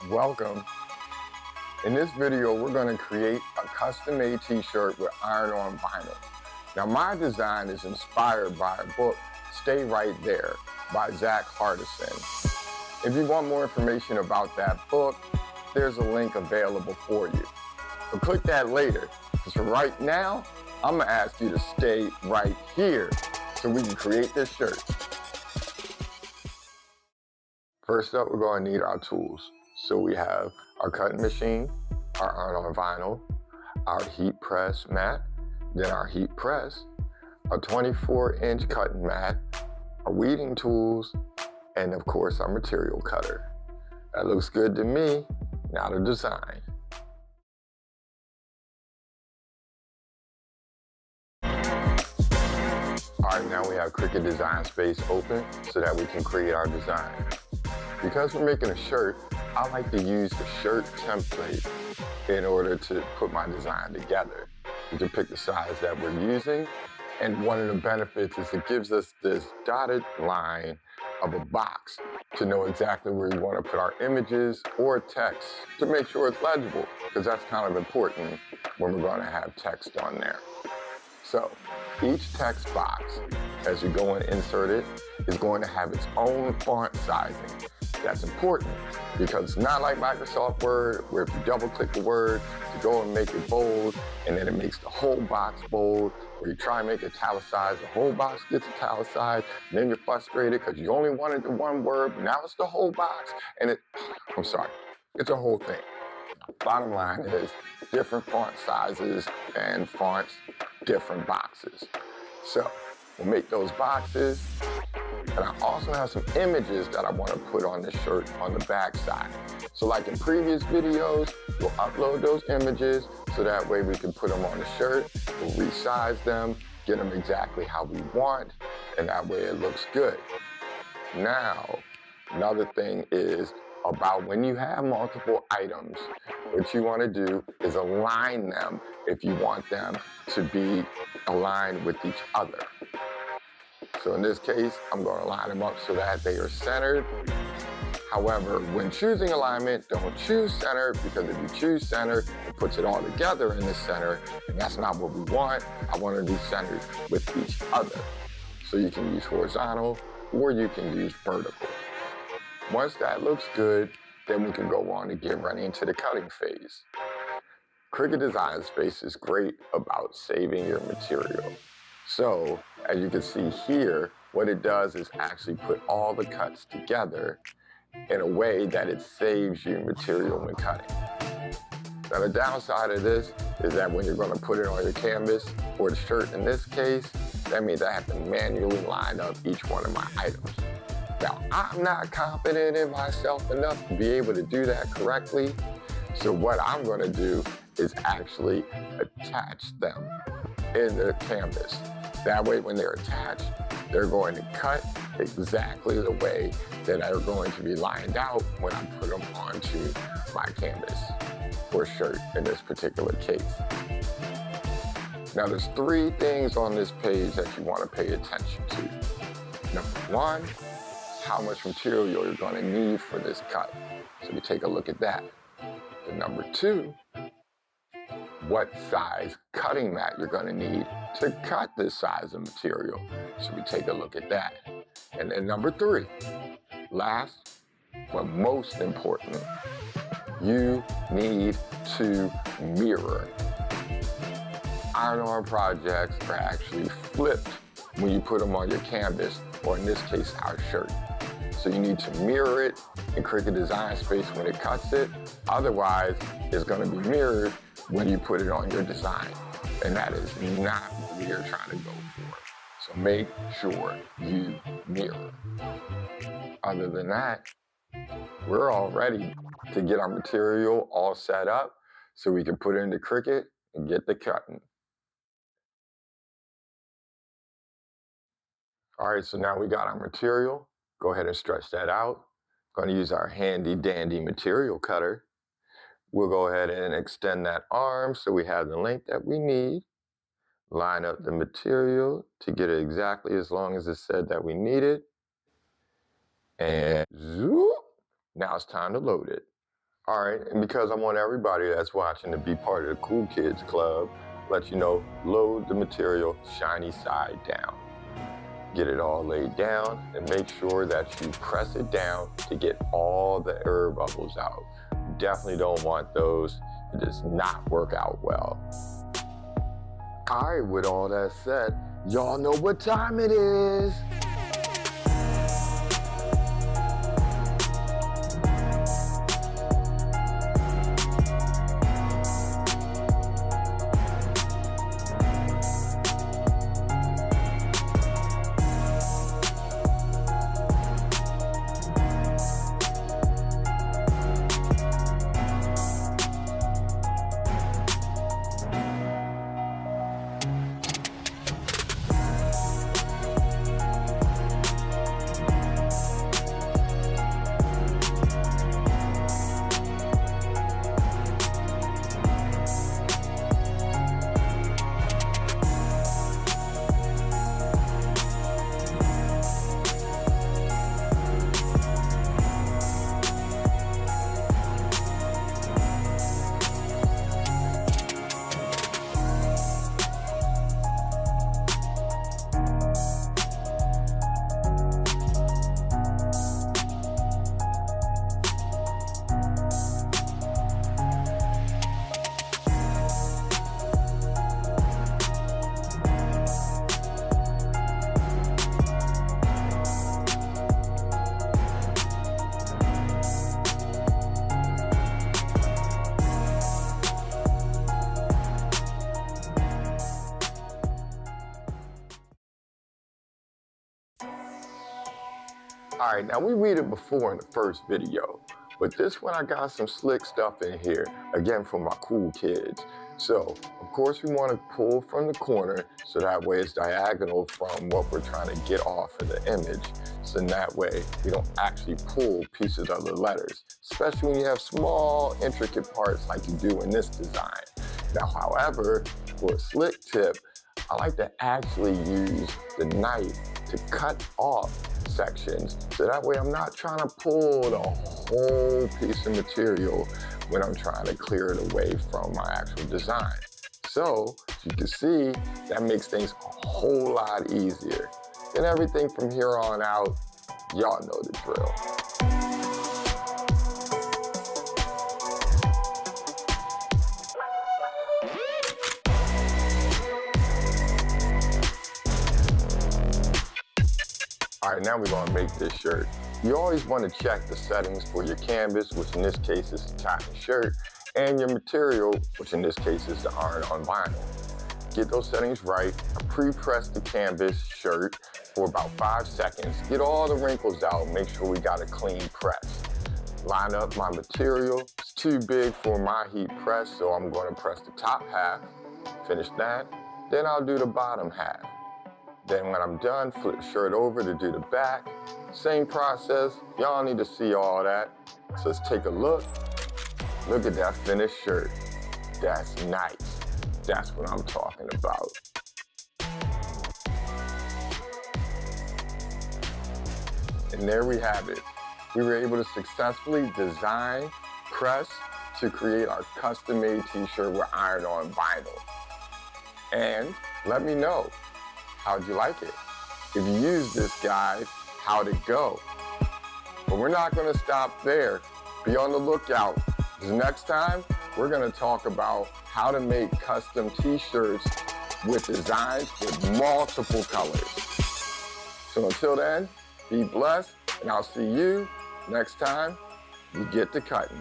Welcome. In this video, we're going to create a custom-made t-shirt with iron-on vinyl. Now, my design is inspired by a book, Stay Right There, by Zach Hardison. If you want more information about that book, there's a link available for you. But click that later, because for right now, I'm going to ask you to stay right here so we can create this shirt. First up, we're going to need our tools. So we have our cutting machine, our iron-on vinyl, our heat press mat, then our heat press, a 24-inch cutting mat, our weeding tools, and of course our material cutter. That looks good to me. Now the design. All right, now we have Cricut Design Space open so that we can create our design. Because we're making a shirt, I like to use the shirt template in order to put my design together. You can pick the size that we're using, and one of the benefits is it gives us this dotted line of a box to know exactly where we want to put our images or text to make sure it's legible, because that's kind of important when we're going to have text on there. So each text box, as you go and insert it, is going to have its own font sizing. That's important because it's not like Microsoft Word, where if you double click the word to go and make it bold, and then it makes the whole box bold, or you try and make it italicized, the whole box gets italicized, and then you're frustrated because you only wanted the one word, but now it's the whole box, and I'm sorry, it's a whole thing. Bottom line is different font sizes and fonts, different boxes. So we'll make those boxes. And I also have some images that I want to put on the shirt on the back side. So like in previous videos, we'll upload those images so that way we can put them on the shirt, we'll resize them, get them exactly how we want, and that way it looks good. Now, another thing is about when you have multiple items, what you want to do is align them if you want them to be aligned with each other. So in this case, I'm going to line them up so that they are centered. However, when choosing alignment, don't choose center, because if you choose center, it puts it all together in the center, and that's not what we want. I want to be centered with each other. So you can use horizontal or you can use vertical. Once that looks good, then we can go on and get ready into the cutting phase. Cricut Design Space is great about saving your material. So, as you can see here, what it does is actually put all the cuts together in a way that it saves you material when cutting. Now, the downside of this is that when you're going to put it on your canvas, or the shirt in this case, that means I have to manually line up each one of my items. Now, I'm not confident in myself enough to be able to do that correctly, so what I'm going to do is actually attach them in the canvas. That way, when they're attached, they're going to cut exactly the way that they're going to be lined out when I put them onto my canvas or shirt in this particular case. Now, there's 3 things on this page that you want to pay attention to. Number 1, how much material you're going to need for this cut. So we take a look at that. And number 2, what size cutting mat you're going to need to cut this size of material. So we take a look at that. And then number 3, last but most important, you need to mirror. Iron-on projects are actually flipped when you put them on your canvas, or in this case, our shirt. So you need to mirror it in Cricut Design Space when it cuts it. Otherwise, it's going to be mirrored when you put it on your design. And that is not what we are trying to go for. So make sure you mirror. Other than that, we're all ready to get our material all set up so we can put it into Cricut and get the cutting. All right, so now we got our material. Go ahead and stretch that out. Going to use our handy dandy material cutter. We'll go ahead and extend that arm so we have the length that we need. Line up the material to get it exactly as long as it said that we need it. And zoop, now it's time to load it. All right, and because I want everybody that's watching to be part of the Cool Kids Club, let you know, load the material shiny side down. Get it all laid down and make sure that you press it down to get all the air bubbles out. You definitely don't want those. It does not work out well. All right, with all that said, y'all know what time it is. All right, now we read it before in the first video, but this one I got some slick stuff in here, again for my cool kids. So, of course we want to pull from the corner so that way it's diagonal from what we're trying to get off of the image. So that way we don't actually pull pieces of the letters, especially when you have small intricate parts like you do in this design. Now, however, for a slick tip, I like to actually use the knife to cut off sections, so that way I'm not trying to pull the whole piece of material when I'm trying to clear it away from my actual design. So, as you can see, that makes things a whole lot easier. And everything from here on out, y'all know the drill. All right, now we're gonna make this shirt. You always wanna check the settings for your canvas, which in this case is the cotton shirt, and your material, which in this case is the iron-on vinyl. Get those settings right. I pre-press the canvas shirt for about 5 seconds. Get all the wrinkles out, make sure we got a clean press. Line up my material. It's too big for my heat press, so I'm gonna press the top half, finish that, then I'll do the bottom half. Then when I'm done, flip the shirt over to do the back. Same process, y'all need to see all that. So let's take a look. Look at that finished shirt. That's nice. That's what I'm talking about. And there we have it. We were able to successfully design, press, to create our custom-made t-shirt with iron-on vinyl. And let me know, how'd you like it? If you use this guide, how'd it go? But we're not gonna stop there. Be on the lookout, because next time, we're gonna talk about how to make custom t-shirts with designs with multiple colors. So until then, be blessed, and I'll see you next time we get to cutting.